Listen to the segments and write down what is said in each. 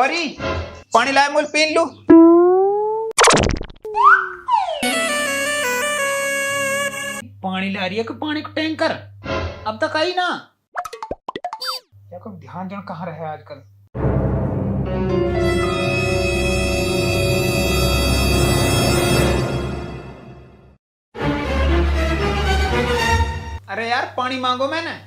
और ही पानी लाए मुल पीन लू। पानी ला रही है कि पानी का टैंकर अब तक आई ना। या कोई ध्यान जन कहाँ रहे आजकल। अरे यार पानी मांगो मैंने।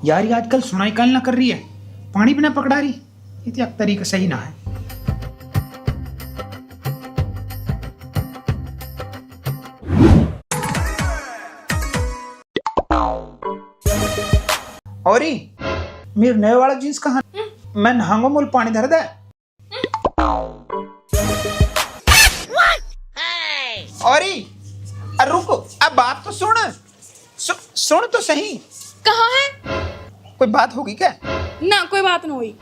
यार ये आजकल सुनाई काल ना कर रही है, पानी भी ना पकड़ा रही। ये तो एक तरीका सही ना है। और मेरे नए वाला जींस कहाँ? मैं नहांगो मुल पानी धर दे। और रुको, अब बात तो सुन तो सही। कहाँ है? कोई बात होगी क्या? ना कोई बात ना हुई।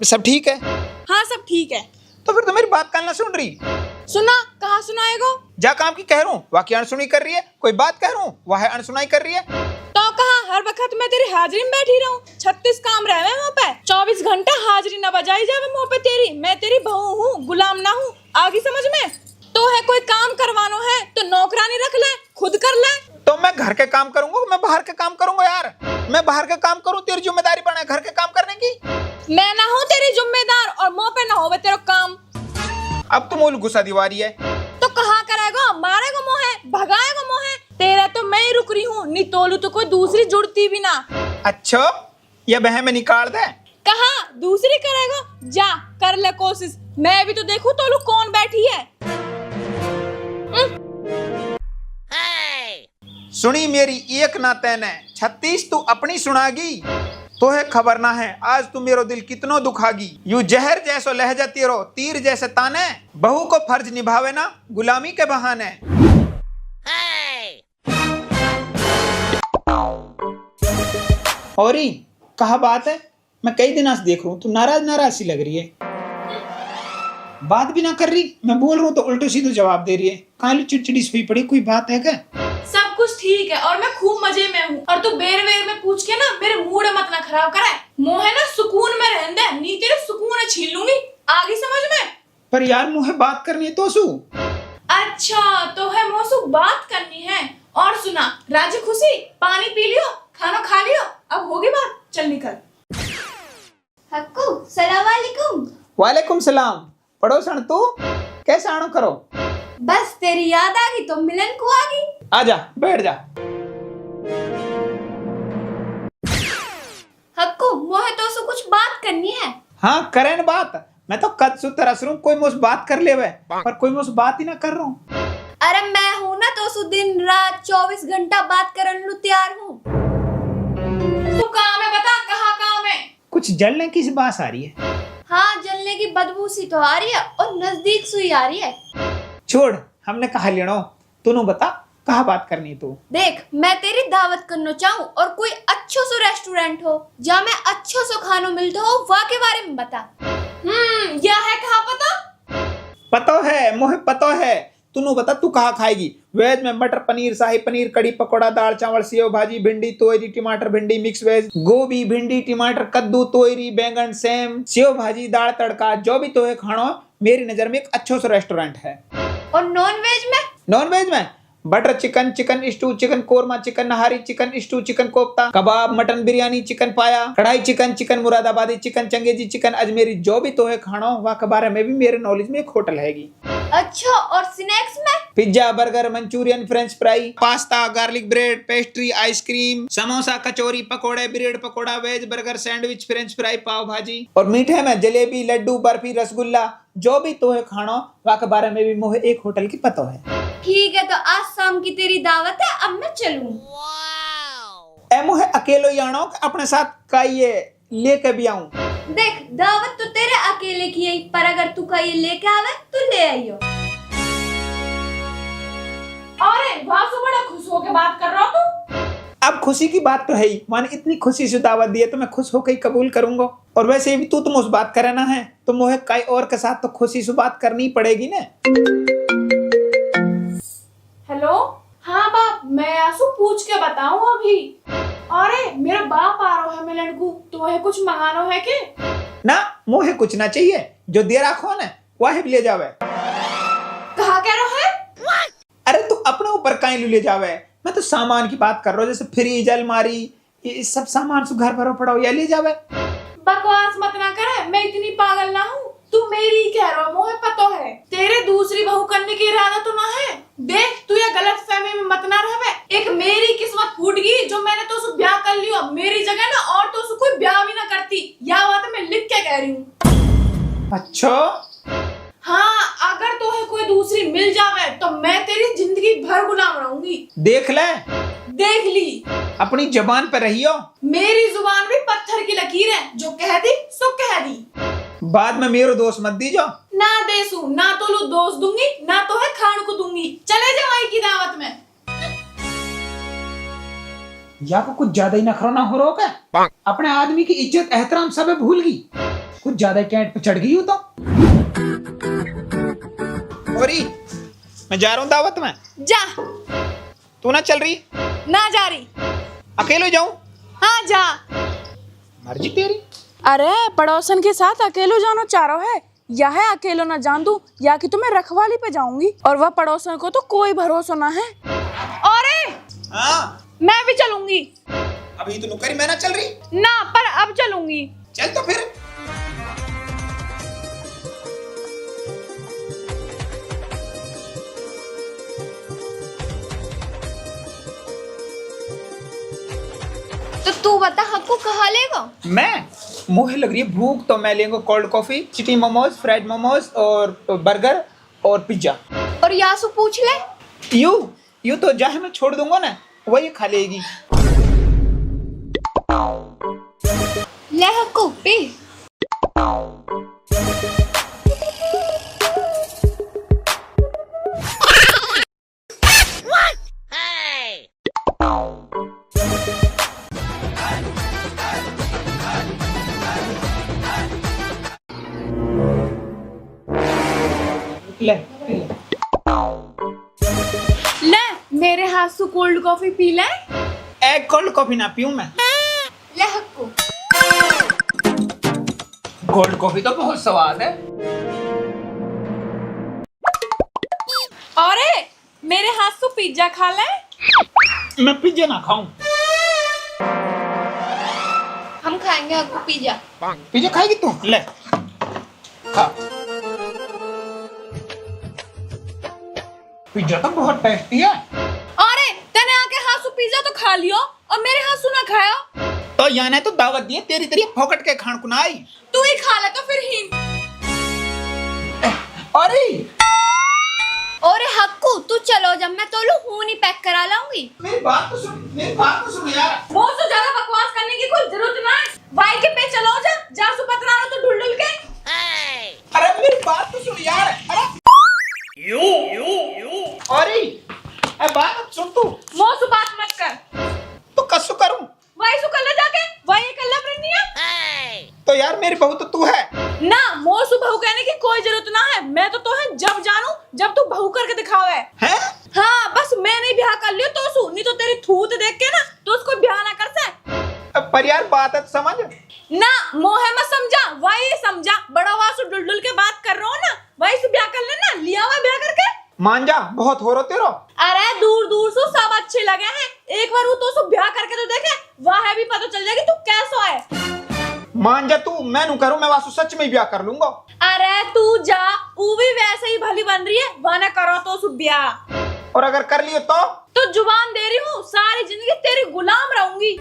सब ठीक है? हाँ सब ठीक है। तो फिर तो मेरी बात कान ना सुन रही। सुना कहाँ सुनाएगो? जा काम की कह रहा हूँ वाकई अनसुनी कर रही है। कोई बात कह रहा हूँ वह अनसुनाई कर रही है। तो कहा हर वक्त मैं तेरी हाजिरी में बैठी रहूं? 36 काम रहे मुँह पे, 24 घंटा हाजिरी न बजाई जावे मुँह पे तेरी। मैं तेरी बहू हूँ, गुलाम ना हूँ। आगे समझ में? तो है कोई काम करवानो है तो नौकरानी रख ले, खुद कर ले। तो मैं घर के काम करूंगा, मैं बाहर के काम करूंगा यार। मैं बाहर के काम करूं, तेरी जिम्मेदारी बना घर के काम करने की। मैं ना हूँ तेरी जिम्मेदार और मुँह पे ना होवे तेरा काम। अब तो मोल गुस्सा दीवारी है। तो कहाँ करेगा? मारेगा मोहे, भगाएगा मोहे। तेरा तो मैं ही रुक रही हूँ, नहीं तोलू तो कोई दूसरी जुड़ती भी ना। अच्छा ये बहन में निकाल दे। कहाँ दूसरी करेगा? जा कर ले कोशिश, मैं भी तो देखूं तोलू कौन बैठी है। सुनी मेरी एक ना तैने 36 तू अपनी सुनागी। तो है खबर ना है आज तू मेरो दिल कितनो दुखागी। यू जहर जैसो लहजा तेरो तीर जैसे ताने, बहू को फर्ज निभावे ना गुलामी के बहाने। और कहा बात है? मैं कई दिनों से देख रहा हूँ तू नाराज सी लग रही है। बात भी ना कर रही, मैं बोल रहा हूँ तो उल्टो सीधे जवाब दे रही है। कहाँ चिड़चिड़ी हुई पड़ी, कोई बात है क्या? सब कुछ ठीक है और मैं खूब मजे में हूँ। और तू बेर में पूछ के ना मेरे मूड मत ना खराब करे। मोहे ना सुकून में रहने दे, नहीं तेरे सुकून छीन लूंगी। आगे समझ में? पर यार मुझे बात करनी है तो सु। अच्छा तो है मोसू बात करनी है। और सुना राजी खुशी, पानी पी लियो, खाना खा लियो, अब होगी बात, चल निकल। हक्कू सलाम वालेकुम। वालेकुम सलाम। पड़ोसन तू कैसे आनो करो? बस तेरी याद आ गई तो मिलन को आ गई। आजा बैठ जा। हक्कू मोहे तो सु कुछ बात करनी है। हाँ करें बात। मैं तो कद सु तरस रूं कोई मुझसे बात कर ले, पर कोई मुझसे बात ही ना कर रहा हूँ। अरे मैं हूँ ना तो सु दिन रात 24 घंटा बात करने लू तैयार हूँ। तू काम है बता, कहाँ काम है? कुछ जलने की बात आ रही है। हाँ जलने की बदबू सी तो आ रही है और नजदीक सुई आ रही है। छोड़ हमने कहा लेनो, तूने बता कहा बात करनी तू। देख मैं तेरी दावत करना चाहूँ और कोई अच्छो सो रेस्टोरेंट हो जहाँ में अच्छो सो खानो मिलता हो, वहाँ के बारे में बता। यह है कहाँ पता? पतो है मोहे पतो है। तूने बता तू कहाँ खाएगी? वेज में मटर पनीर, शाही पनीर, कड़ी पकौड़ा, दाल चावल, सेव भाजी, भिंडी तोरी, टमाटर भिंडी मिक्स वेज, गोभी भिंडी टमाटर कद्दू तोरी बैंगन सेम, सेव भाजी दाल तड़का, जो भी तो है खाना मेरी नजर में एक अच्छा सा रेस्टोरेंट है। और नॉन वेज में? नॉन वेज में butter chicken, chicken stew, chicken korma, chicken nahari, chicken stew, chicken kofta, kebab, mutton biryani, chicken paya, kadhai chicken, chicken Moradabadi, chicken Changezi, chicken Ajmeri, जो भी तो है खाना वहाँ के बारे में भी मेरे नॉलेज में एक होटल हैगी। अच्छा और स्नैक्स में? Pizza, burger, Manchurian, French fry, pasta, garlic bread, pastry, ice cream, samosa, kachori, pakode, bread pakora, veg burger, sandwich, French fry, pav bhaji. और मीठे में जलेबी, लड्डू, बर्फी, रसगुल्ला, जो भी तो है खाना वहाँ के बारे में भी मुझे एक होटल की पता है। ठीक है तो आज शाम की तेरी दावत है, अब मैं चलूं। ए मुझे अकेलो ही आना अपने साथ का ये लेके भी आऊं। देख दावत तो तेरे अकेले की है, पर अगर तू का ये लेके आवे तो ले आइयो। अरे वासु बड़ा खुश होके बात कर रहा हो तू। अब खुशी की बात तो है ही, मैंने इतनी खुशी से दावत दी है तो मैं खुश होकर ही कबूल करूंगा। और वैसे भी तू तो मुझसे बात करना है तो मुझे कई और के साथ तो खुशी से बात करनी पड़ेगी ना। हेलो हाँ बाप, मैं आंसू पूछ के बताऊं अभी। अरे मेरा बाप आ रहा है मिलन को, तुम्हें कुछ मंगानो है के? ना मोहे कुछ ना चाहिए, जो दे रखो ना वही ले जावे। कहा कह रहा है? अरे तू अपने ऊपर कहीं ले जावे, मैं तो सामान की बात कर रहा हूँ, जैसे फ्रिज अलमारी ये सब सामान से घर भरो पड़ा हो या ले जावे। बकवास मत ना करे, मैं इतनी पागल ना हूँ। तू मेरी ही कह रहा, मुझे पता है तेरे दूसरी बहू करने की इरादा तो ना है। देख तू ये गलत फहमी में मत ना रहे। एक मेरी किस्मत फूट गई जो मैंने तो उसको ब्याह कर लियो, मेरी जगह ना और तो उसको कोई ब्याह भी ना करती। यह बात मैं लिख के कह रही हूँ। अच्छा हाँ, अगर तो है कोई दूसरी मिल जावे तो मैं तेरी जिंदगी भर गुलाम रहूंगी। देख ले, देख ली, अपनी जबान पर रहियो। मेरी जुबान भी पत्थर की लकीर है, जो कह दी सो कह दी। बाद में मेरे दोस्त मत दीजो। ना देसू, ना तो लू दोस्त दूंगी, ना तो है खान को दूंगी। चले जाओ की दावत में। या को कुछ ज्यादा ही नखरा ना हो रहा क्या? अपने आदमी की इज्जत एहतराम सब भूल गई, कुछ ज्यादा कैंट पे चढ़ गई हो तो। औरी मैं जा रहा हूँ दावत में। जा। तू ना चल रही? ना जा रही। अकेले जाऊं? हाँ जा। मर्जी तेरी। अरे पड़ोसन के साथ अकेलो जानो चारो है, या है अकेलो ना जान दूं, या कि तुम्हें रखवाली पे जाऊंगी। और वह पड़ोसन को तो कोई भरोसा ना है। अरे हाँ मैं भी चलूंगी। अभी तो नुकरी मैं ना चल रही ना, पर अब चलूंगी। चल तो फिर। तो तू बता हक्कू कहाँ लेगा? मैं मुझे लग रही है भूख, तो मैं लेंगे कोल्ड कॉफी, चिटी मोमोज, फ्राइड मोमोज और बर्गर और पिज्जा। और यासु पूछ ले। यू तो जहाँ मैं छोड़ दूंगा ना वही खा लेगी। ले हक्कू पी। ले मेरे हाथ से कोल्ड कॉफी पी ले। एक कोल्ड कॉफी ना पीऊं मैं। ले हक्कू। कोल्ड कॉफी तो बहुत स्वाद है। अरे मेरे हाथ से पिज्जा खा ले। मैं पिज्जा ना खाऊं। हम खाएंगे हक्कू पिज्जा। पिज्जा खाएगी तू? ले खा। पिज्जा तो बहुत टेस्टी है। अरे तने आके हाथ से पिज्जा तो खा लियो और मेरे हाथ से ना खाया। तो यानी तो दावत दिए तेरी तेरी फोकट के खान को ना आई। तू ही खा ले तो फिर ही। अरे हक्कू तू चलो, जब मैं तोलू हूं नहीं पैक करा लाऊंगी। मेरी बात तो सुन यार। बहुत तो ज्यादा बकवास करने की कोई जरूरत ना है। वाई के पे चलो जा सुपत्रा तो ढुल ढुल के। अरे मेरी बात तो सुन यार। अरे बात सुन तू। मोसु बात मत कर। तो कसु करूं? वाई सु कल्ला जाके वाई कल्ला प्रनिया। तो यार मेरी बहू तो तू है ना। मोसु बहू कहने की कोई जरूरत ना है। मैं तो है जब जानू जब तू बहू करके दिखावे हैं? हाँ बस मैं नहीं ब्याह कर लियो तो सु, नहीं तो तेरी थूत देख के ना तो उसको ब्याह ना कर से। पर यार बात है समझ ना। मोहे मत समझा, वही समझा। बड़ा वासु डुल डुल के बात कर रहा हूँ ना, वही से ब्याह कर लेना। लिया हुआ ब्याह करके मान जा, बहुत हो रो तेरो। अरे दूर दूर से सब अच्छे लगे हैं, एक बार वो तो सो ब्याह करके तो देखे, वह भी पता चल जाएगी तू कैसा है। मान जा तू, मैं नू करूं, मैं वासु सच में ब्याह कर लूंगा। अरे तू जा, वो भी वैसे ही भली बन रही है, वह करो तो सो ब्याह। और अगर कर लियो तो जुबान दे रही हूँ, सारी जिंदगी तेरी गुलाम रहूंगी।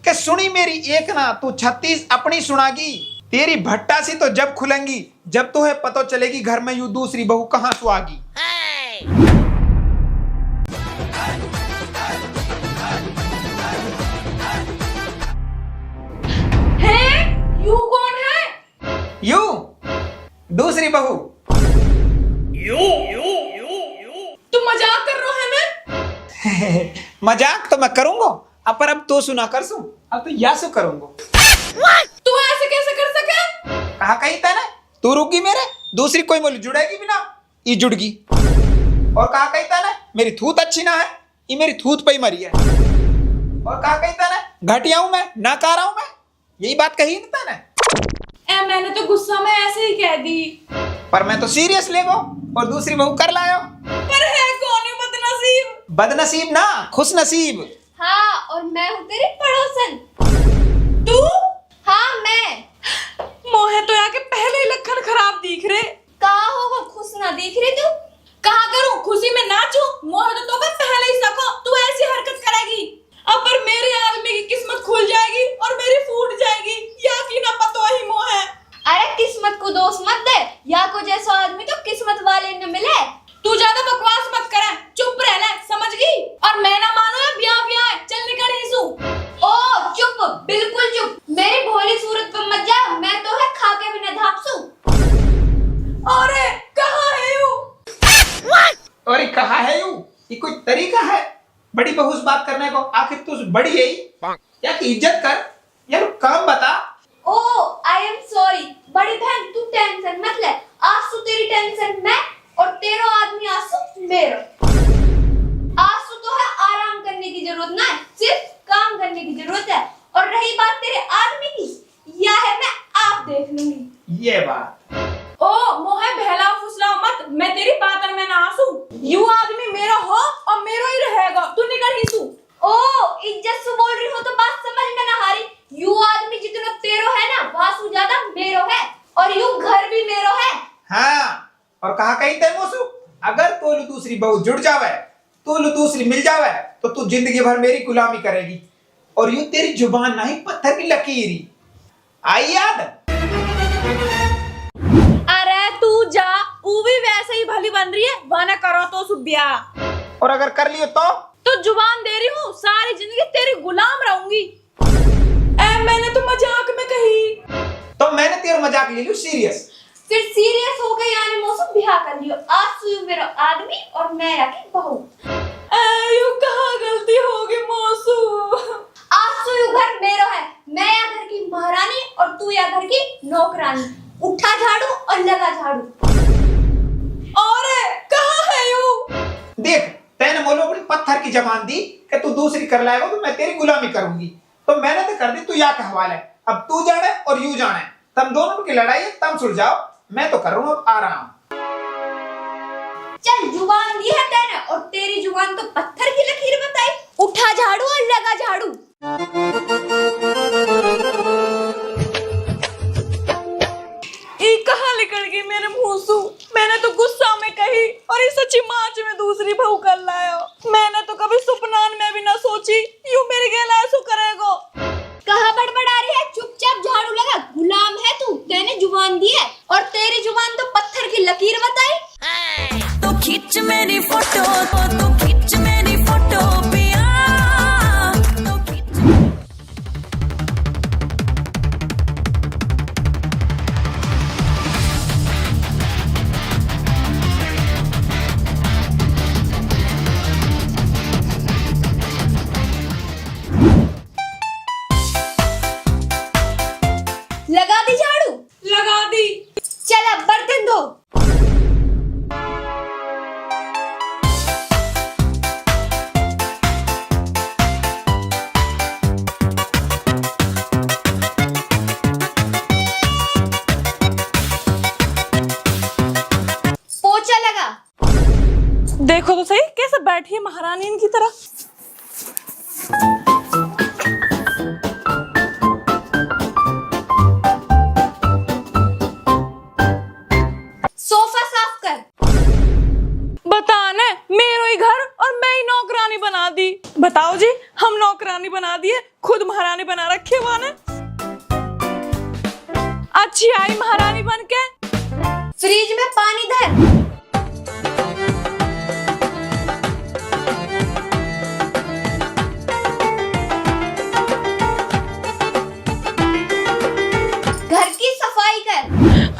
के सुनी मेरी एक ना तू 36 अपनी सुनागी। तेरी भट्टा सी तो जब खुलेंगी जब तुहे पता चलेगी घर में यू दूसरी बहू कहाँ से आगी। यू कौन है? यू दूसरी बहू। तुम मजाक कर रहे हो मैं? मजाक तो मैं करूंगा, पर अब तो सुना कर सू, अब तो यासु करूंगा। तू ऐसे कैसे कर सके? कहा कही था तू रुकी मेरे, दूसरी कोई मोली जुड़ेगी भी ना, ये जुड़गी। और कहा कही था ना मेरी थूत अच्छी ना है, ये मेरी थूत पे ही मरी है। और कहा कही था ना घटिया हूं मैं, ना कह रहा हूं मैं, यही बात कही नहीं था ना। मैंने तो गुस्सा में ऐसे ही कह दी। पर मैं तो सीरियस ले गो और दूसरी बहू कर लायो। पर है कौन है बदनसीब? बदनसीब ना, खुश नसीब। हाँ, और मैं हूँ तेरी पड़ोसन। तू? हाँ, मैं। मोहे तो यहाँ के पहले ही लक्षण खराब दिख रहे। कहा होगा खुश ना दिख रही तू? कहा करूं खुशी में नाचूं? मोहे तो पहले ही सको तू ऐसी हरकत करेगी। अब पर मेरे आदमी की किस्मत खुल जाएगी और मेरी फूट जाएगी, या की ना पतो ही मोहे। अरे किस्मत को दोष मत दे, या को जैसा आदमी तो किस्मत वाले न मिले। तू ज्यादा बकवास मत करे, चुप रह ले, समझ गई? और मैं ना मानो ब्याह ब्याह, चल निकल हिसू। ओ चुप, बिल्कुल चुप। मेरी भोली सूरत पे मत जा, मैं तो है खा के भी न धापसू। अरे कहाँ है यू? और कहा है यू? ये कोई तरीका है बड़ी बहू से बात करने को? आखिर तू बड़ी है ही या कि इज्जत कर यार, काम बता। ओ आई एम सॉरी बड़ी बहन, तू टेंशन मत ले। आंसू तेरी टेंशन मैं और तेरा आदमी आंसू मेरा। आंसू तो है आराम करने की जरूरत ना है, सिर्फ काम करने की जरूरत है। और रही बात तेरे आदमी की, यह है मैं आप देख लूंगी। ये बात। ओ मोहे बहला फुसलाओ मत, मैं तेरी बात में ना आंसू। यू आदमी मेरा हो और मेरा ही रहेगा, तू निकल हिसू। ओ इज्जत से बोल रही हो तो बात समझ में ना हारी। यू आदमी जितना तेरो है ना, वासु ज्यादा मेरो है, और यू घर भी मेरो है। हाँ, और कहा कही थे मोसू, अगर तोलू दूसरी बहू जुड़ जावे, तोलू दूसरी मिल जावे, तो तू जिंदगी भर मेरी गुलामी करेगी। और यूं तेरी जुबान नहीं पत्थर की लकीरी। आई याद? अरे तू जा, वो भी वैसे ही भली बन रही है, वाना करो तो सुब्या। और अगर कर लियो तो जुबान दे रही हूँ, सारी जिंदगी तेरी गुलाम रहूंगी। मैंने तो मजाक में कही। तो मैंने तेरा मजाक ले लियो सीरियस। फिर सीरियस हो गए यानी मौसम ब्याह कर लियो। आज यू मेरा आदमी और मैं आके बहू। यू कहाँ गलती होगी मौसू? आज यू घर मेरा है, मैं या घर की महारानी और तू या घर की नौकरानी। उठा झाड़ू और लगा झाड़ू। और कहाँ है यू? देख, तैने मोलो अपनी पत्थर की जबान दी कि तू दूसरी कर लाएगा तो मैं तेरी गुलामी करूंगी, तो मैंने तो कर दी, तू या का हवाला है। अब तू जाने और यू जाने, तम दोनों की लड़ाई है, तम सुलझाओ। मैं तो कर रहा हूँ अब आराम। चल जुबान दी है तेने, और तेरी जुबान तो पत्थर की लकीर बताई। उठा झाड़ू और लगा झाड़ू। ये कहाँ निकल गई मेरे मुंह से? मैंने तो गुस्सा में कही और इस सच्ची मार्च में दूसरी बहू कर लाया। मैंने तो कभी सुपनान में भी ना सोची यूं मेरे गेला ऐसो करेगो। कहाँ बड़बड़ा रही है? चुपचाप झाड़ू लगा, गुलाम है तू। तेने जुबान दी है और तेरी जुबान तो पत्थर की लकीर बताई। तो खींच मेरी फोटो, तो खींच मेरी फोटो पिया, तो खींच। लगा दी झाड़ू? लगा दी। चल अब बर्तन धो। पोछा लगा। देखो तो सही कैसे बैठी है महारानी इनकी तरह। सोफा साफ कर। बताने मेरो ही घर और मैं ही नौकरानी बना दी। बताओ जी, हम नौकरानी बना दिए, खुद महारानी बना रखे वाने। अच्छी आई महारानी बन के। फ्रिज में पानी धर। घर की सफाई कर।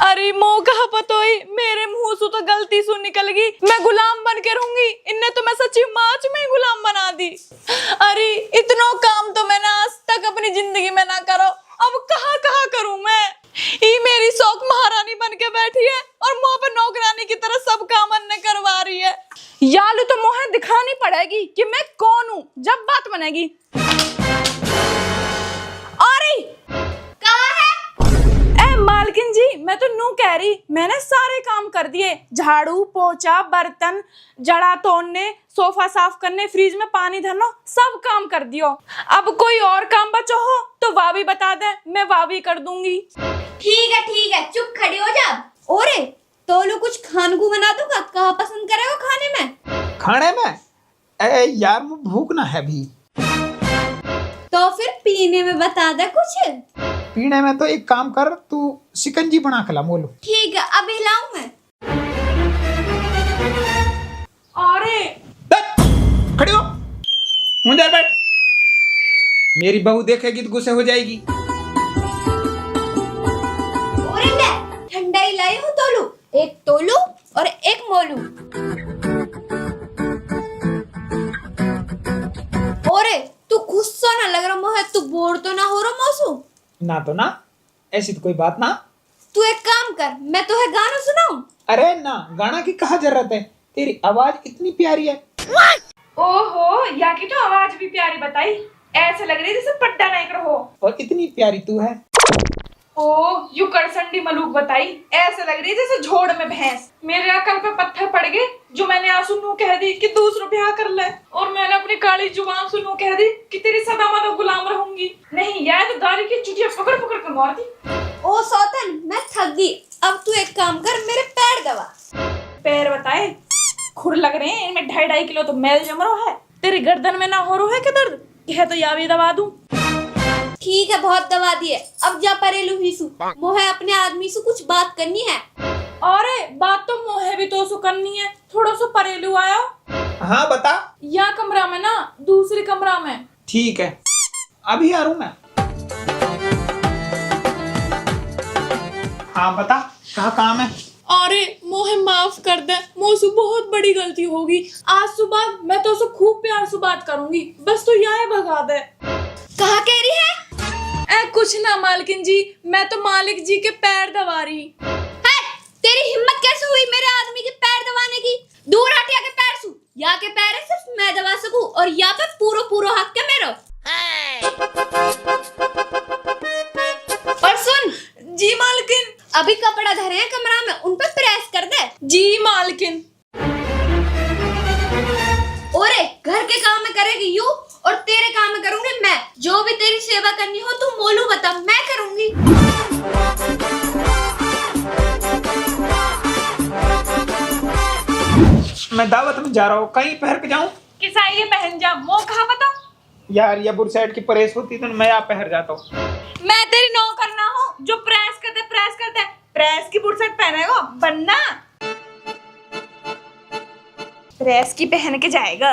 अरे मौका पतोई, मेरे मुंह से तो गलती सु निकल गई। मैं गुलाम बन के रहूंगी, इनने तो मैं सच्ची मार्च में ही गुलाम बना दी। अरे इतना काम तो मैंने आज तक अपनी जिंदगी में ना करो, अब कहाँ कहाँ करूं मैं? ये मेरी शौक महारानी बन के बैठी है और मुंह पे नौकरानी की तरह सब काम अन्य करवा रही है। यालू तो मोहे दिखानी पड़ेगी कि मैं कौन हूँ जब बात बनेगी। अरे कहाँ है? ए मालकिन जी, मैं तो नू कह रही, मैंने सारे काम कर दिए, झाड़ू पोछा बर्तन जड़ा तोड़ने सोफा साफ करने फ्रिज में पानी धरना सब काम कर दियो। अब कोई और काम बचो हो तो वाह भी बता दे, मैं वाह भी कर दूंगी। ठीक है चुप खड़ी हो जा। ओरे तोलू कुछ खान को बना दूंगा, कहाँ पसंद करेगा खाने में? खाने में यार मुझे भूख ना है भी। तो फिर पीने में बता दे कुछ। पीने में तो एक काम कर, तू शिकंजी बना के ला मोलू। ठीक है अभी लाऊं मैं। अरे खड़ी हो, मुंह बैठ। मेरी बहू देखेगी तो गुस्से हो जाएगी। ओरे ले ठंडा ही लाई हूँ तोलू, एक तोलू और एक मोलू। ओरे तू गुस्सा ना लग रहा मोहे, तू बोर तो ना हो रहा मौसू? ना तो ना, ऐसी तो कोई बात ना। तू एक काम कर, मैं तुझे गाना सुनाऊं? अरे ना, गाना की कहाँ जरूरत है, तेरी आवाज इतनी प्यारी है। ओहो, या की तो आवाज भी प्यारी बताई, ऐसे लग रही जैसे पट्टा नहीं कर हो। और इतनी प्यारी तू है। ओ यू करसंडी मलूक बताई, ऐसे लग रही जैसे झोड़ में भैंस। मेरे अकल पे पत्थर पड़ गए जो मैंने आंसू नू कह दी कि दूसरों ब्याह कर ले, और मैंने अपनी काली जुबान से नू कह दी कि तेरी सदा मदा गुलाम रहूंगी। नहीं यार, तो दारी की चुटिया पकड़ पकड़ कर मार दी। ओ सौतन मैं थक गई, अब तू एक काम कर, मेरे पैर दबा। पैर बताए खुर लग रहे हैं, इनमें 2.5 किलो तो मैल जम रहा है। तेरी गर्दन में ना हो रहा है क्या दर्द? कह तो या भी दबा दूं। ठीक है बहुत दबा दिए, अब जा परेलू हिसू, मोहे अपने आदमी से कुछ बात करनी है। अरे बात तो मोहे भी तो सु करनी है, थोड़ा सा परेलू आया। हाँ बता। या कमरा में ना, दूसरी कमरा में। ठीक है अभी आ रहा हूँ मैं। हाँ बता, कहाँ काम है? अरे मोहे माफ कर दे, मोसु बहुत बड़ी गलती होगी। आज सुबह मैं तो उससे खूब प्यार से बात करूंगी, बस तो यहाँ भगा दे। कहाँ कह रही है? कुछ ना मालकिन जी, मैं तो मालिक जी के पैर दबा रही। है, तेरी हिम्मत कैसे हुई मेरे आदमी के पैर दबाने की? दूर हटिया के पैर सु, या के पैर है सिर्फ मैं दबा सकूं, और या पे पूरो पूरो हक के मेरो। और सुन जी मालकिन। अभी कपड़ा धरे हैं कमरा में, उन पे प्रेस कर दे। जी मालकिन। ओरे घर के काम में करेगी यू, और तेरे काम में करूंगी मैं। जो भी तेरी सेवा करनी हो तू मोलू बता, मैं करूंगी। मैं दावत में जा रहा हूँ, कहीं पहन के जाऊँ? किस आइए पहन जा, मोह कहा बता। यार ये बुरसैट की परेश होती तो मैं यहाँ पहन जाता हूँ। मैं तेरी नौकर ना हूँ जो प्रेस करते प्रेस की बुरसट पहनेगा बनना, प्रेस की पहन के जाएगा।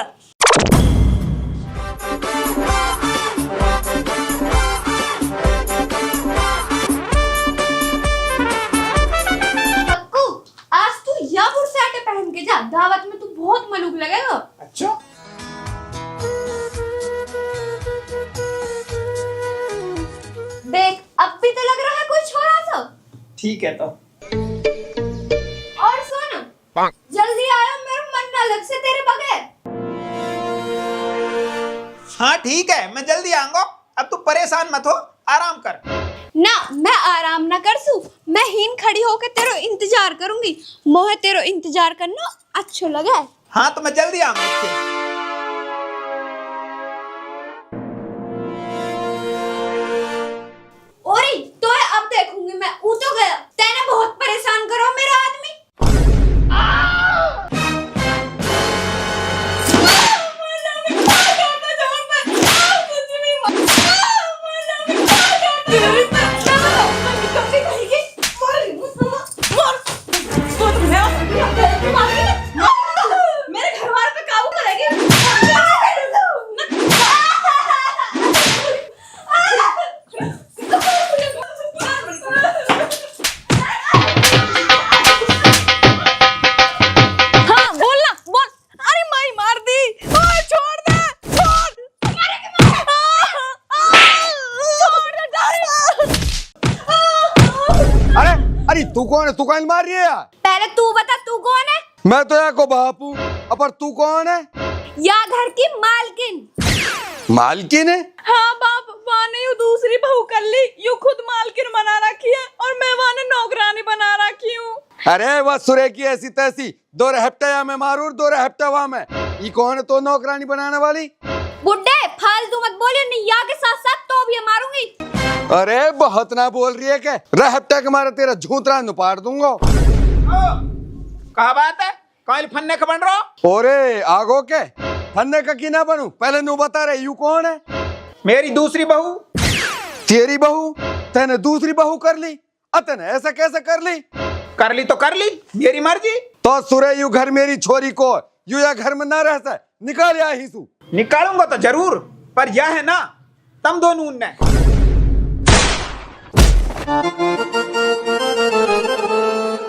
पक्कू आज तू या बुरसाटे पहन के जा, दावत में तू बहुत मलूक लगेगा। अच्छा देख अब भी तो लग रहा है कोई छोरा सा। ठीक है तो। और सुन जल्दी आयो, मेरा मन ना लग से तेरे बगैर। हाँ ठीक है मैं जल्दी आऊंगा, अब तू परेशान मत हो, आराम कर। ना मैं आराम ना कर सू, मैं हीन खड़ी होकर तेरो इंतजार करूंगी। मोहे तेरो इंतजार करना अच्छो लगे। हाँ तो मैं जल्दी आऊंगा। ओरी तो अब देखूंगी मैं, ऊ तो गया। तेने बहुत परेशान करो मेरा आदमी। मेरे घर वाले पे काबू करेगी। हाँ बोलना बोल। अरे माई मार दी, ओए छोड़ दे, छोड़। अरे तू कौन है? तू कौन मार रही है यार? पहले तू बता तू कौन है? मैं तो यहाँ को बापू। पर तू कौन है? या घर की मालकिन। मालकिन है? हाँ बाप, वाने यू दूसरी बहू कर ली, यू खुद मालकिन बना रखी है और मैं वाने नौकरानी बना रखी हूँ। अरे वह सुरे की ऐसी तैसी, 2 हफ्ते या मैं मारू 2 हफ्ते वहां में। ये कौन है तो नौकरानी बनाने वाली? बुड्ढे फालतू मत बोलियो, निया के साथ साथ तो भी मारूंगी। अरे बहुत ना बोल रही है के? रहप्टा के मारा तेरा झूतरा नुपाड़ दूंगा। कहा बात है, कल फन्ने का बन रहा? ओरे आगो के फन्ने का की ना बनू, पहले नू बता रहे यू कौन है? मेरी दूसरी बहू। तेरी बहू? तेने दूसरी बहू कर ली? अतने ऐसा कैसे कर ली? कर ली तो कर ली, मेरी मर्जी। तो सुरे यू घर मेरी छोरी को यू या घर में ना रह सा, निकाल या ही सू। निकालूंगा तो जरूर, पर यह है ना तम दोनों ने।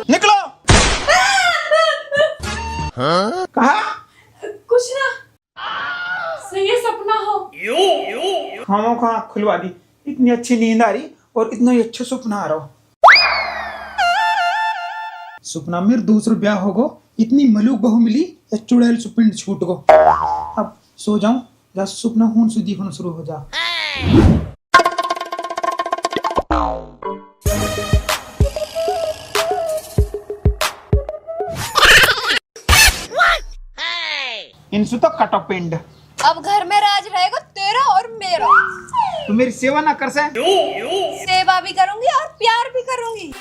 निकलो। हाँ? कहा कुछ ना, सही है, सपना हो। खामों का आँख खुलवा दी, इतनी अच्छी नींद आ रही और इतना ही अच्छा सपना आ रहा। सपना मेरे दूसरा ब्याह होगो, इतनी मलूक बहू मिली या चुड़ैल सुपिंड छूट गो। अब सो जाऊं या सपना हूं सुधी होना शुरू हो जा। इनसे तो कटो पिंड। अब घर में राज रहेगा तेरा और मेरा। तू मेरी सेवा ना कर से? सेवा भी करूंगी और प्यार भी करूंगी।